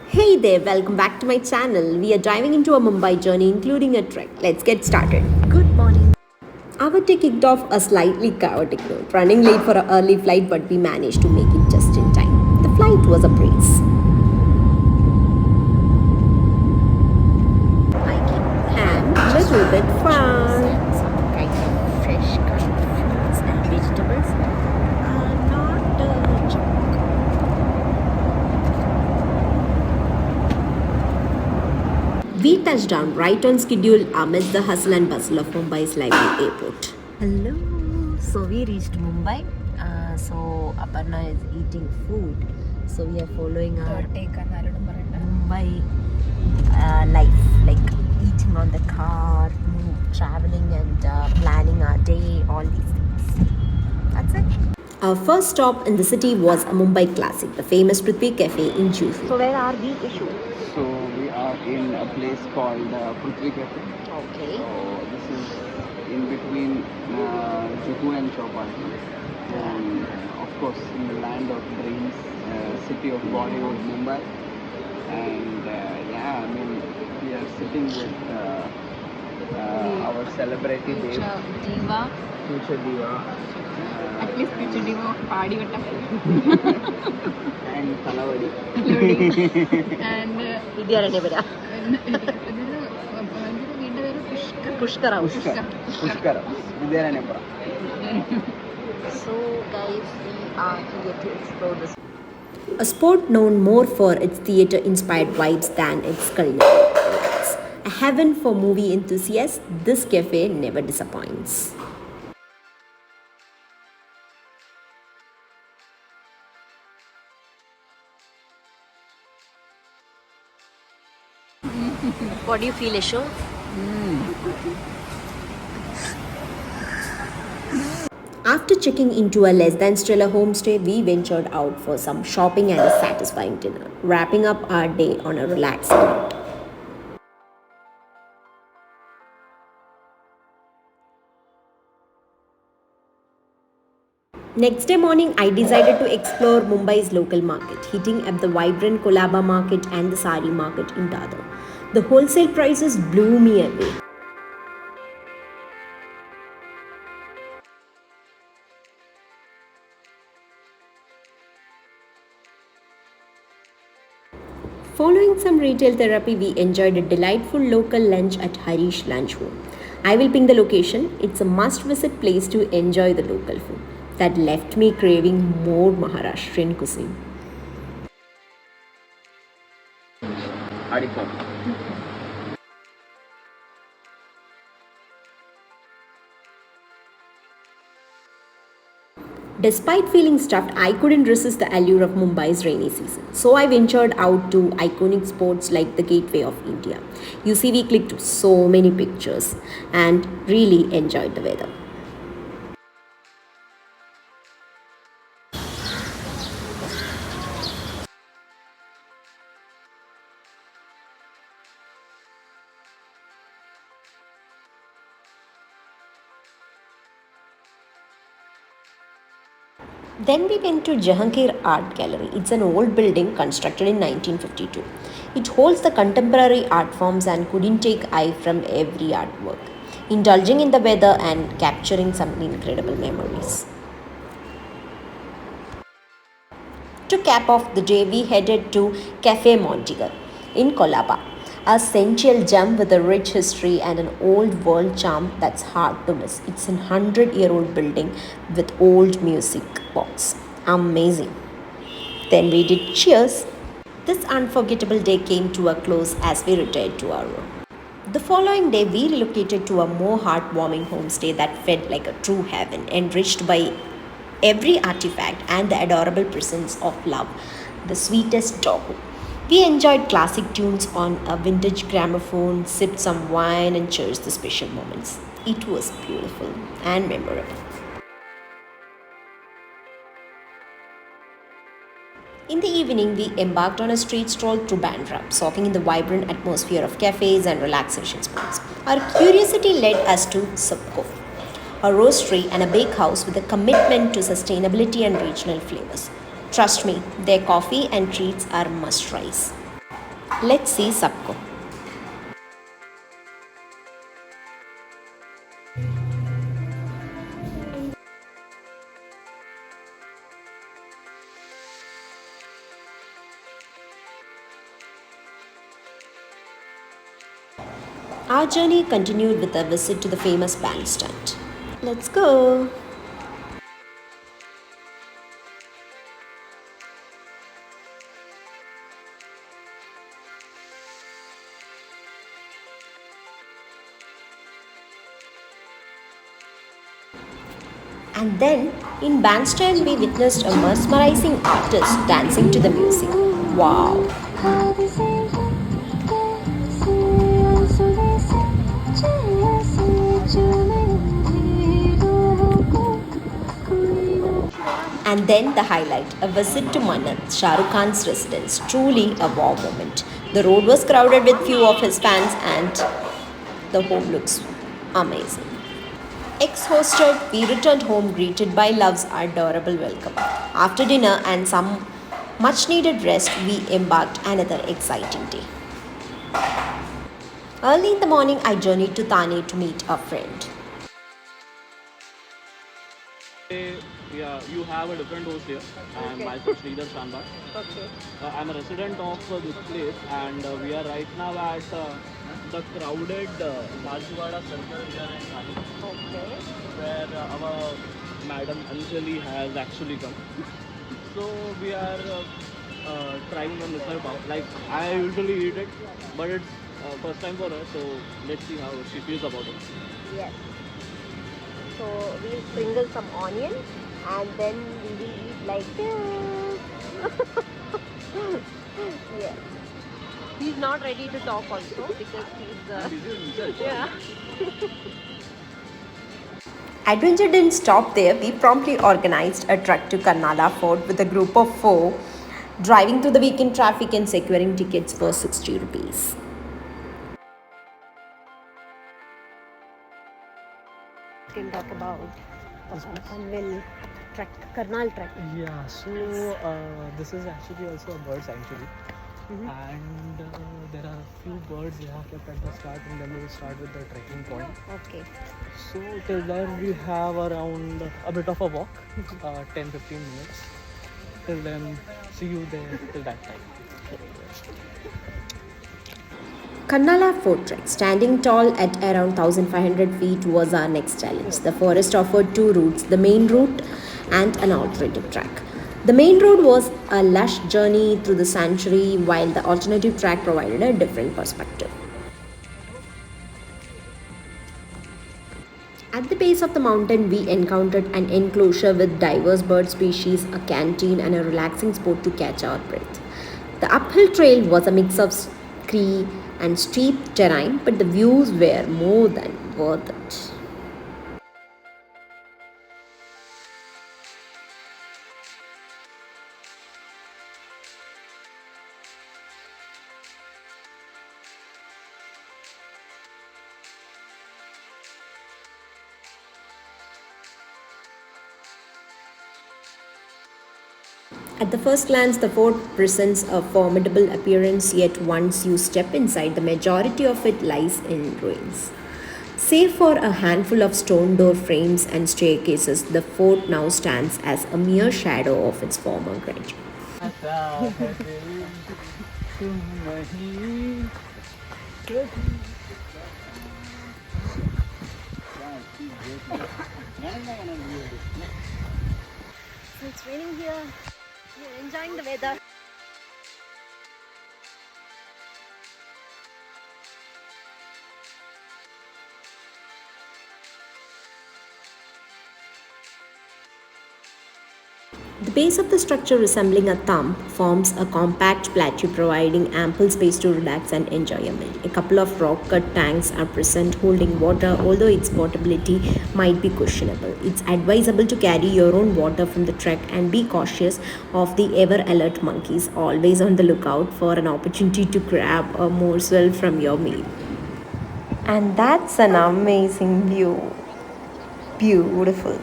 Hey there, welcome back to my channel. We are diving into a Mumbai journey including a trek. Let's get started. Good morning. Our day kicked off a slightly chaotic note, running late for an early flight, but we managed to make it just in time. The flight was a breeze. And a little bit fun. Some kind of fresh cut fruits and vegetables. Not junk. We touched down right on schedule amidst the hustle and bustle of Mumbai's lively airport. Hello. So we reached Mumbai. So Aparna is eating food. So we are following our Mumbai life, like eating on the car, traveling and planning our day, all these things. That's it. Our first stop in the city was a Mumbai classic, the famous Prithvi cafe in Juhu. So where are we, Ishu? So we are in a place called Prithvi Cafe. Okay. So this is in between Juhu and Chowpatty. And of course in the land of dreams, city of Bollywood, Mumbai. And yeah, I mean we are sitting with our celebrity Dave. Diva. Future Diva. At least future diva of Paadivattam. And Kalavadi. And Vidyaranebara. Pushkara. Pushkara. Vidyaranebara. So guys, we are here to explore this. A sport known more for its theatre-inspired vibes than its culinary highlights. A heaven for movie enthusiasts, this cafe never disappoints. What do you feel, Isho? After checking into a less than stellar homestay, we ventured out for some shopping and a satisfying dinner, wrapping up our day on a relaxing note. Next day morning, I decided to explore Mumbai's local market, hitting up the vibrant Kolaba market and the Sari market in Dadar. The wholesale prices blew me away. Following some retail therapy, we enjoyed a delightful local lunch at Harish Lunch Home. I will ping the location. It's a must-visit place to enjoy the local food. That left me craving more Maharashtrian cuisine. Adipom. Despite feeling stuffed, I couldn't resist the allure of Mumbai's rainy season. So I ventured out to iconic spots like the Gateway of India. You see, we clicked so many pictures and really enjoyed the weather. Then we went to Jahangir Art Gallery. It's an old building constructed in 1952. It holds the contemporary art forms and couldn't take eye from every artwork, indulging in the weather and capturing some incredible memories. To cap off the day, we headed to Cafe Montigar in Colaba, a sensual gem with a rich history and an old world charm that's hard to miss. It's a 100-year-old building with old music box. Amazing. Then we did cheers. This unforgettable day came to a close as we retired to our room. The following day, we relocated to a more heartwarming homestay that felt like a true heaven, enriched by every artifact and the adorable presence of love, the sweetest doggo. We enjoyed classic tunes on a vintage gramophone, sipped some wine, and cherished the special moments. It was beautiful and memorable. In the evening, we embarked on a street stroll through Bandra, soaking in the vibrant atmosphere of cafes and relaxation spots. Our curiosity led us to Sabko, a roastery and a bakehouse with a commitment to sustainability and regional flavors. Trust me, their coffee and treats are must-tries. Let's see Sabko. Our journey continued with a visit to the famous bandstand. Let's go. And then, in bandstand, we witnessed a mesmerizing artist dancing to the music. Wow! And then the highlight, a visit to Manat, Shah Rukh Khan's residence. Truly a wow moment. The road was crowded with few of his fans and the home looks amazing. Exhausted, we returned home greeted by love's adorable welcome. After dinner and some much needed rest, we embarked another exciting day. Early in the morning, I journeyed to Thane to meet a friend. Yeah, you have a different host here. I'm myself Sridhar Shandar. Okay. I'm a resident of this place, and we are right now at the crowded Rajwada Circle here in Thane, Okay. where our Madam Anjali has actually come. So we are trying the misal pav. Like I usually eat it, but it's first time for her. So let's see how she feels about it. Yes. So we'll sprinkle some onion and then we will eat like this. Yes. He's not ready to talk also because he's yeah. Adventure didn't stop there. We promptly organized a trek to Karnala Fort with a group of four, driving through the weekend traffic and securing tickets for 60 rupees. Can talk about Panvel trek, Karnal trek. Yeah, so this is actually also a bird sanctuary, and there are a few birds we have kept at the start, and then we will start with the trekking point. Okay. So till then we have around a bit of a walk, 10-15 minutes. Till then, see you there till that time. Karnala Fort Trek, standing tall at around 1500 feet, was our next challenge. The forest offered two routes, the main route and an alternative track. The main road was a lush journey through the sanctuary, while the alternative track provided a different perspective. At the base of the mountain, we encountered an enclosure with diverse bird species, a canteen, and a relaxing spot to catch our breath. The uphill trail was a mix of scree and steep terrain, but the views were more than worth it. At the first glance, the fort presents a formidable appearance, yet once you step inside, the majority of it lies in ruins. Save for a handful of stone door frames and staircases, the fort now stands as a mere shadow of its former grandeur. So it's raining here. We're enjoying the weather. The base of the structure, resembling a thumb, forms a compact plateau providing ample space to relax and enjoy a meal. A couple of rock cut tanks are present holding water, although its portability might be questionable. It's advisable to carry your own water from the trek and be cautious of the ever alert monkeys, always on the lookout for an opportunity to grab a morsel from your meal. And that's an amazing view. Beautiful.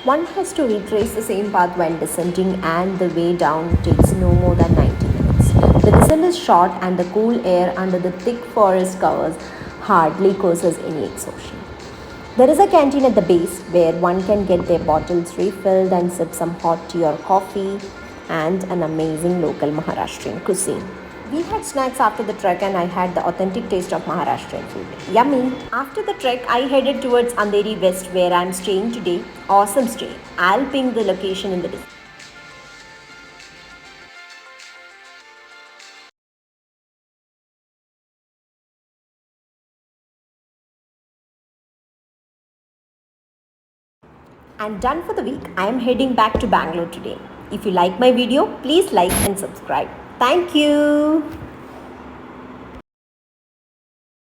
One has to retrace the same path while descending, and the way down takes no more than 90 minutes. The descent is short, and the cool air under the thick forest covers hardly causes any exhaustion. There is a canteen at the base where one can get their bottles refilled and sip some hot tea or coffee, and an amazing local Maharashtrian cuisine. We had snacks after the trek, and I had the authentic taste of Maharashtrian food. Yummy! After the trek, I headed towards Andheri West where I am staying today. Awesome stay. I'll ping the location in the description. And done for the week. I am heading back to Bangalore today. If you like my video, please like and subscribe. Thank you.